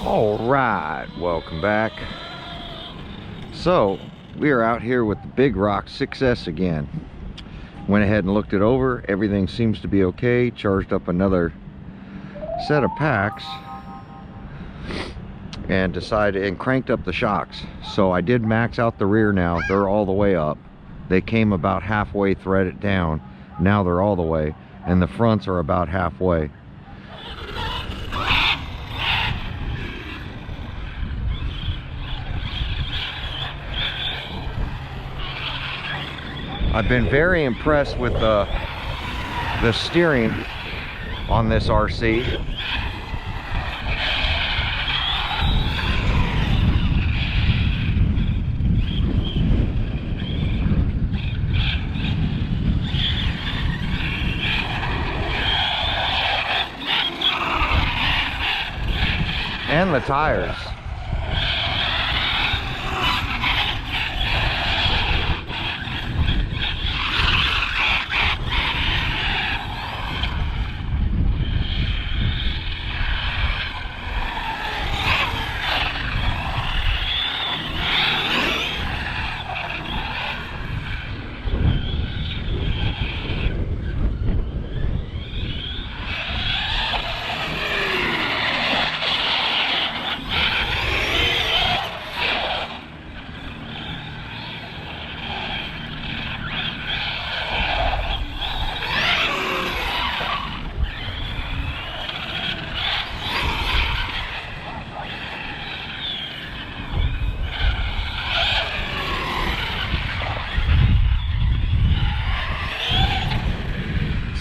All right, welcome back. So we are out here with the Big Rock 6S again. Went ahead and looked it over. Everything seems to be okay. Charged up another set of packs and decided and cranked up the shocks. So I did max out the rear now. They're all the way up. They came about halfway threaded down. Now they're all the way, and the fronts are about halfway. I've been very impressed with the steering on this RC. And the tires.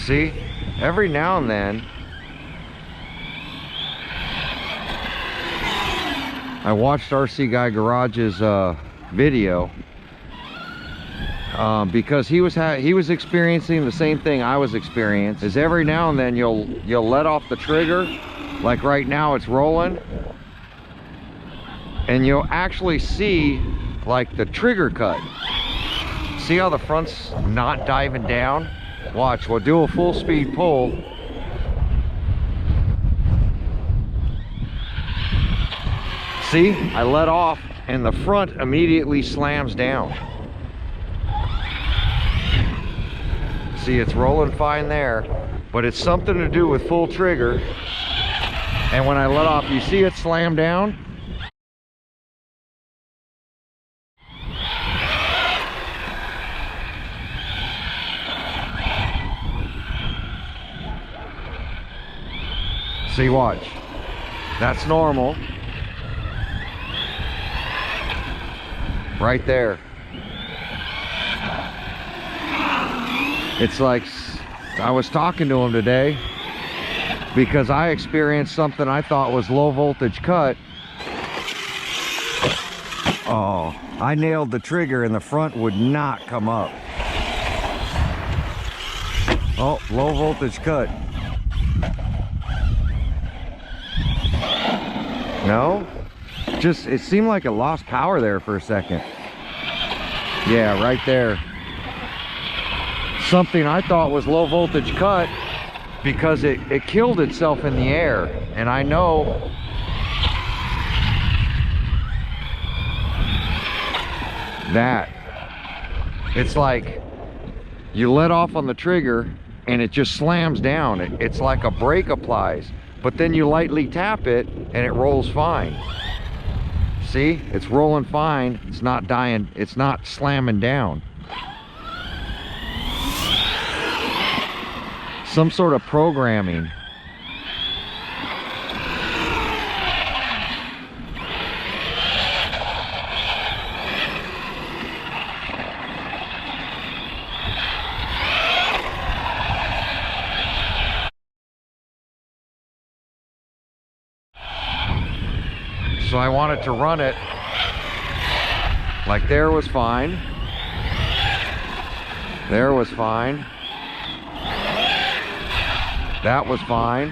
See, every now and then I watched RC Guy Garage's video because he was experiencing the same thing I was experiencing. Is every now and then you'll let off the trigger, like right now it's rolling, and you'll actually see like the trigger cut. See how the front's not diving down? Watch, we'll do a full speed pull. See, I let off and the front immediately slams down. See, it's rolling fine there, but it's something to do with full trigger. And when I let off, you see it slam down? See, watch. That's normal. Right there. It's like I was talking to him today because I experienced something I thought was low voltage cut. Oh, I nailed the trigger and the front would not come up. Oh, low voltage cut. No? Just, it seemed like it lost power there for a second. Yeah, right there. Something I thought was low voltage cut because it killed itself in the air. And I know that it's like you let off on the trigger and it just slams down. It's like a brake applies. But then you lightly tap it and it rolls fine. See, it's rolling fine. It's not dying. It's not slamming down. Some sort of programming. So I wanted to run it like there was fine. There was fine. That was fine.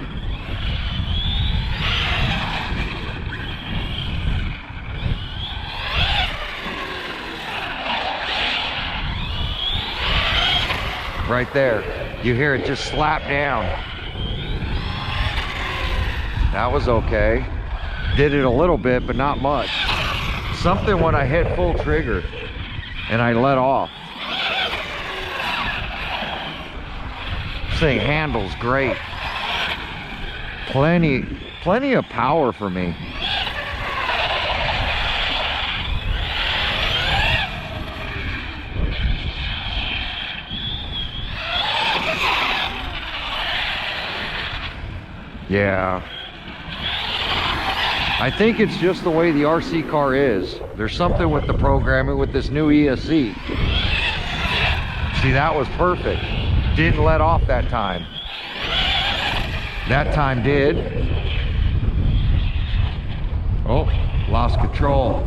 Right there. You hear it just slap down. That was okay. Did it a little bit, but not much. Something when I hit full trigger and I let off. This thing handles great. Plenty of power for me. Yeah. I think it's just the way the RC car is. There's something with the programming with this new ESC. See, that was perfect. Didn't let off that time. That time did. Oh, lost control.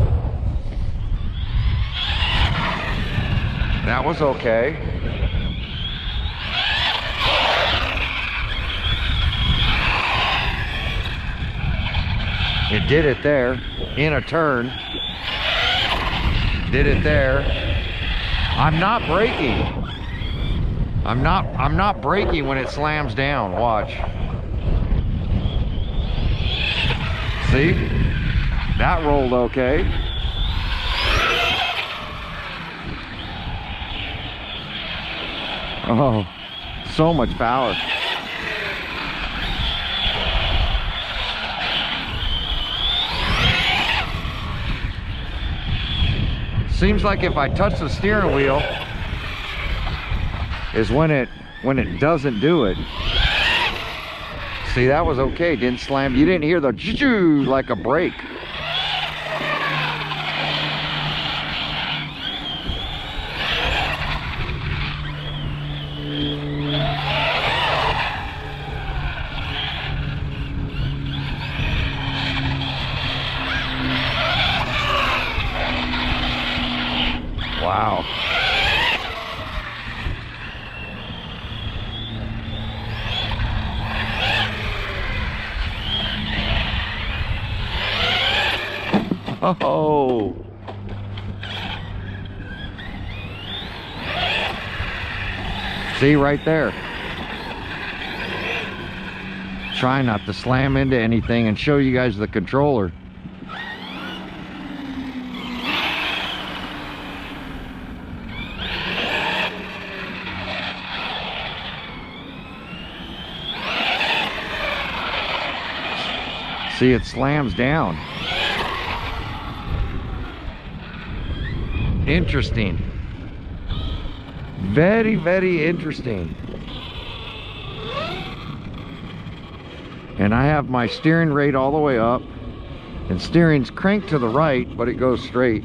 That was okay. It did it there, in a turn. Did it there. I'm not braking. I'm not braking when it slams down. Watch. See? That rolled okay. Oh, so much power. Seems like if I touch the steering wheel is when it doesn't do it. See, that was okay. Didn't slam. You didn't hear the choo-choo like a brake. Wow. Oh. See right there. Try not to slam into anything and show you guys the controller. See, it slams down. Interesting. Very, very interesting. And I have my steering rate all the way up, and steering's cranked to the right, but it goes straight.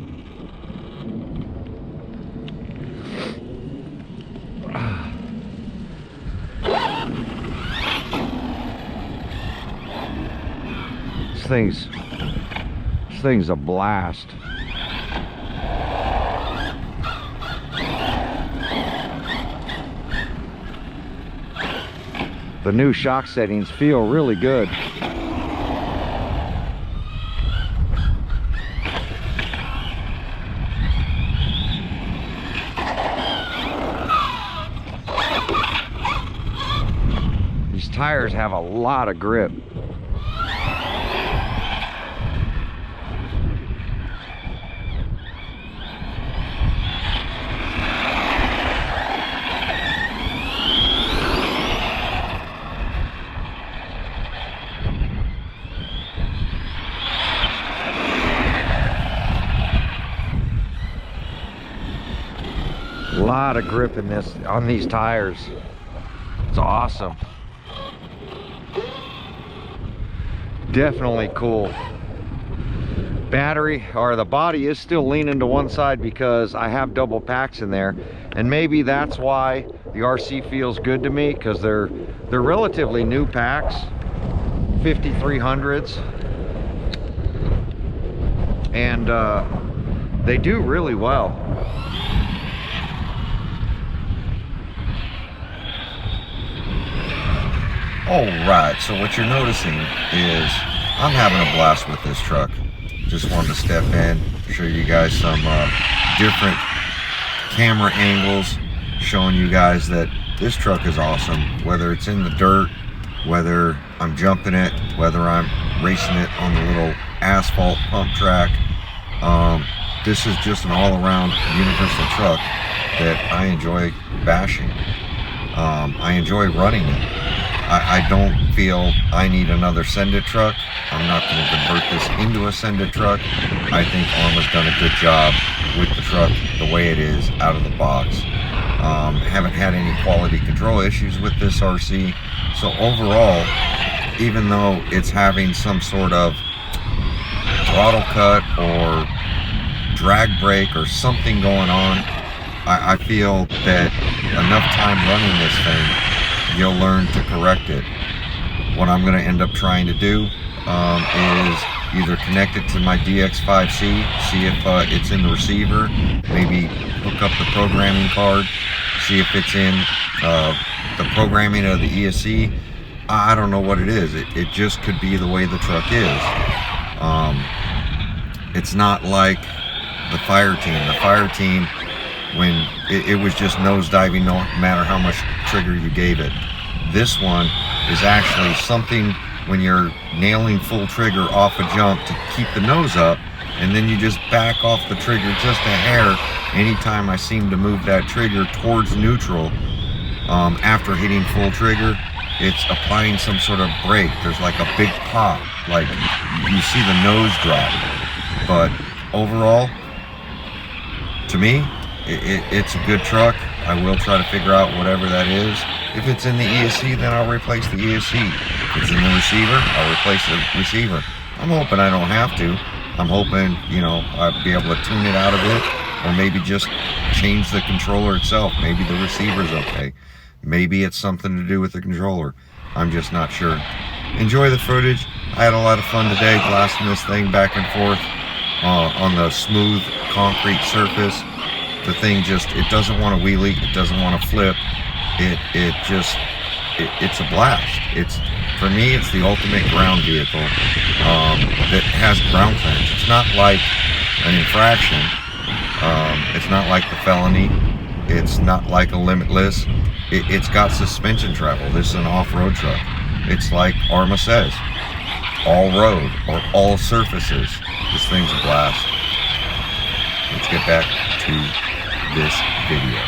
This thing's a blast. The new shock settings feel really good. These tires have a lot of grip. A lot of grip in this on these tires. It's awesome. Definitely cool. Battery, or the body, is still leaning to one side because I have double packs in there, and maybe that's why the RC feels good to me, because they're relatively new packs, 5300s, and they do really well. Alright, so what you're noticing is I'm having a blast with this truck. Just wanted to step in, show you guys some different camera angles, showing you guys that this truck is awesome. Whether it's in the dirt, whether I'm jumping it, whether I'm racing it on the little asphalt pump track. This is just an all-around universal truck that I enjoy bashing. I enjoy running it. I don't feel I need another Send-It truck. I'm not going to convert this into a Send-It truck. I think Arrma's done a good job with the truck the way it is out of the box. Haven't had any quality control issues with this RC. So overall, even though it's having some sort of throttle cut or drag brake or something going on, I feel that enough time running this thing, you'll learn to correct it. What I'm going to end up trying to do is either connect it to my DX5C, see if it's in the receiver, maybe hook up the programming card, see if it's in the programming of the ESC. I don't know what it is. It just could be the way the truck is. It's not like the fire team. The fire team, when it was just nosediving no matter how much trigger you gave it. This one is actually something when you're nailing full trigger off a jump to keep the nose up, and then you just back off the trigger just a hair anytime I seem to move that trigger towards neutral. After hitting full trigger, it's applying some sort of brake. There's like a big pop, like you see the nose drop. But overall, to me, it's a good truck. I will try to figure out whatever that is. If it's in the ESC, then I'll replace the ESC. If it's in the receiver, I'll replace the receiver. I'm hoping I don't have to. I'm hoping, you know, I'll be able to tune it out of it, or maybe just change the controller itself. Maybe the receiver's okay. Maybe it's something to do with the controller. I'm just not sure. Enjoy the footage. I had a lot of fun today blasting this thing back and forth on the smooth concrete surface. The thing just, it doesn't want to wheelie, it doesn't want to flip. It's a blast. For me, it's the ultimate ground vehicle that has ground clearance. It's not like an infraction. It's not like the felony. It's not like a limitless. It's got suspension travel. This is an off-road truck. It's like Arrma says, all road or all surfaces. This thing's a blast. Let's get back to this video.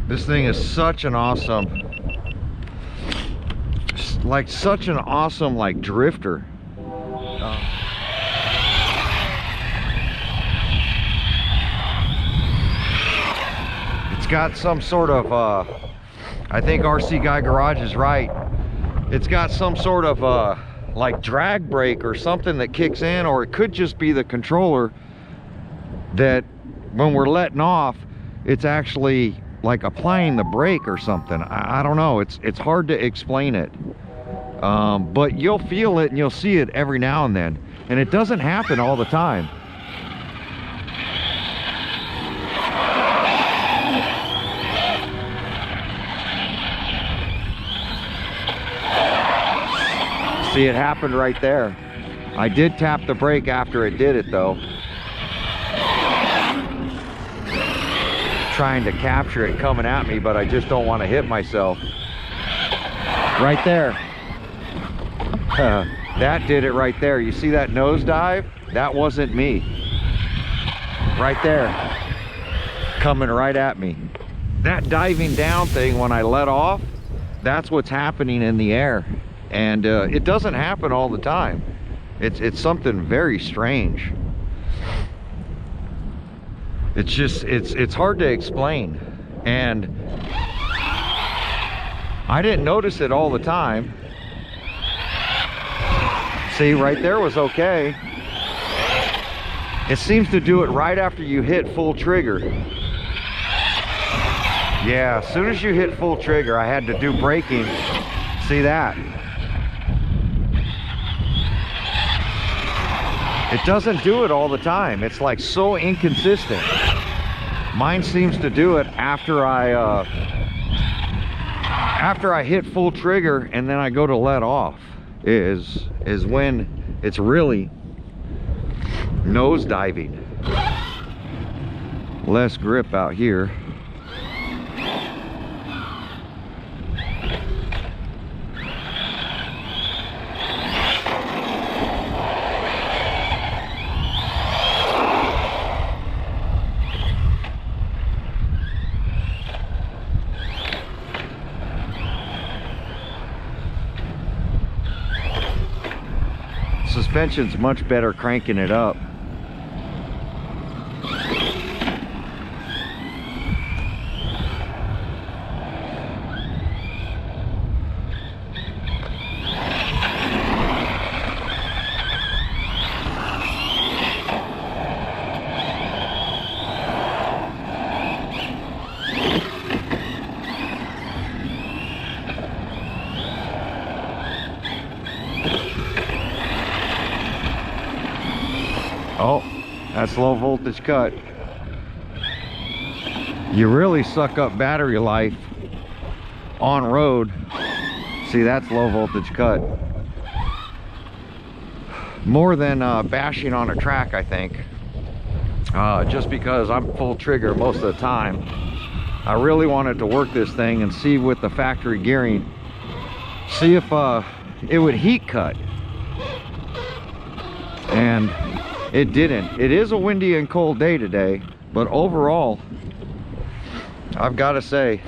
This thing is such an awesome, like drifter. It's got some sort of, I think RC Guy Garage is right. It's got some sort of like drag brake or something that kicks in, or it could just be the controller that when we're letting off, it's actually like applying the brake or something. I don't know. It's hard to explain it. But you'll feel it and you'll see it every now and then. And it doesn't happen all the time. See, it happened right there. I did tap the brake after it did it though. Trying to capture it coming at me, but I just don't want to hit myself. Right there. That did it right there. You see that nosedive? That wasn't me. Right there. Coming right at me. That diving down thing when I let off, that's what's happening in the air. And it doesn't happen all the time. It's something very strange. It's just, it's hard to explain. And I didn't notice it all the time. See, right there was okay. It seems to do it right after you hit full trigger. Yeah, as soon as you hit full trigger, I had to do braking. See that? It doesn't do it all the time. It's like so inconsistent. Mine seems to do it after I hit full trigger and then I go to let off is when it's really nose diving. Less grip out here. Suspension's much better cranking it up. Oh, that's low voltage cut. You really suck up battery life on road. See, that's low voltage cut. More than bashing on a track, I think. Just because I'm full trigger most of the time. I really wanted to work this thing and see with the factory gearing, see if it would heat cut. And it didn't. It is a windy and cold day today, but overall, I've got to say,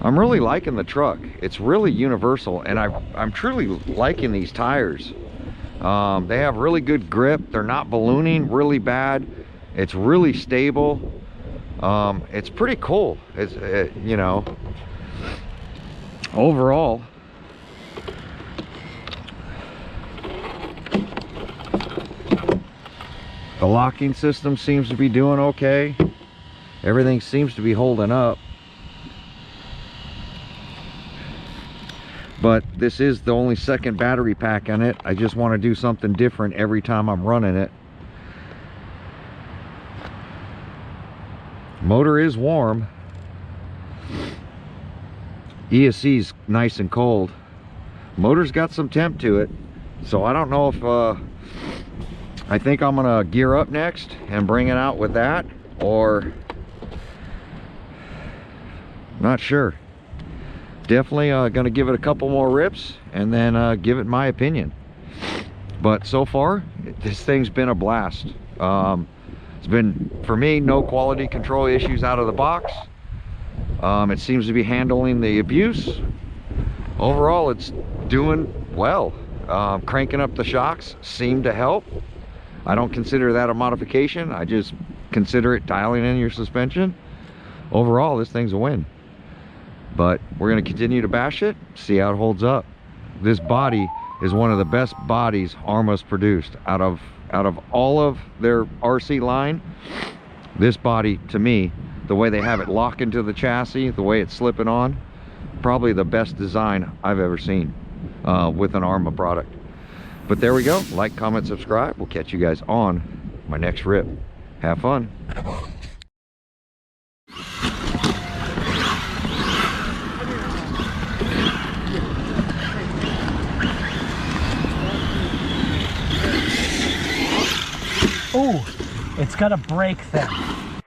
I'm really liking the truck. It's really universal, and I'm truly liking these tires. They have really good grip. They're not ballooning really bad. It's really stable. It's pretty cool. It's you know, overall. The locking system seems to be doing okay. Everything seems to be holding up. But this is the only second battery pack on it. I just want to do something different every time I'm running it. Motor is warm. ESC's nice and cold. Motor's got some temp to it. So I don't know if I think I'm gonna gear up next and bring it out with that, or not sure. Definitely gonna give it a couple more rips and then give it my opinion. But so far, this thing's been a blast. It's been, for me, no quality control issues out of the box. It seems to be handling the abuse. Overall, it's doing well. Cranking up the shocks seemed to help. I don't consider that a modification. I just consider it dialing in your suspension. Overall, this thing's a win. But we're going to continue to bash it, see how it holds up. This body is one of the best bodies Arrma's produced. Out of all of their RC line, this body, to me, the way they have it lock into the chassis, the way it's slipping on, probably the best design I've ever seen with an Arrma product. But there we go. Like, comment, subscribe. We'll catch you guys on my next rip. Have fun. Ooh, it's got a brake thing.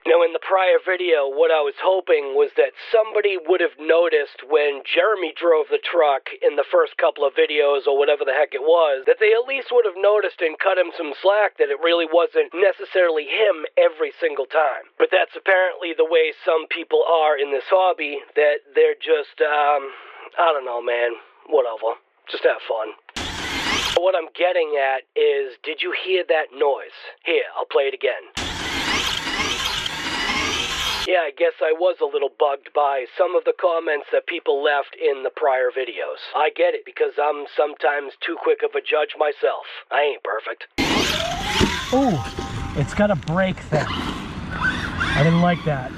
Now, in the prior video, what I was hoping was that somebody would have noticed when Jeremy drove the truck in the first couple of videos, or whatever the heck it was, that they at least would have noticed and cut him some slack that it really wasn't necessarily him every single time. But that's apparently the way some people are in this hobby, that they're just, I don't know, man, whatever. Just have fun. What I'm getting at is, did you hear that noise? Here, I'll play it again. Yeah, I guess I was a little bugged by some of the comments that people left in the prior videos. I get it, because I'm sometimes too quick of a judge myself. I ain't perfect. Ooh, it's got a brake thing. I didn't like that.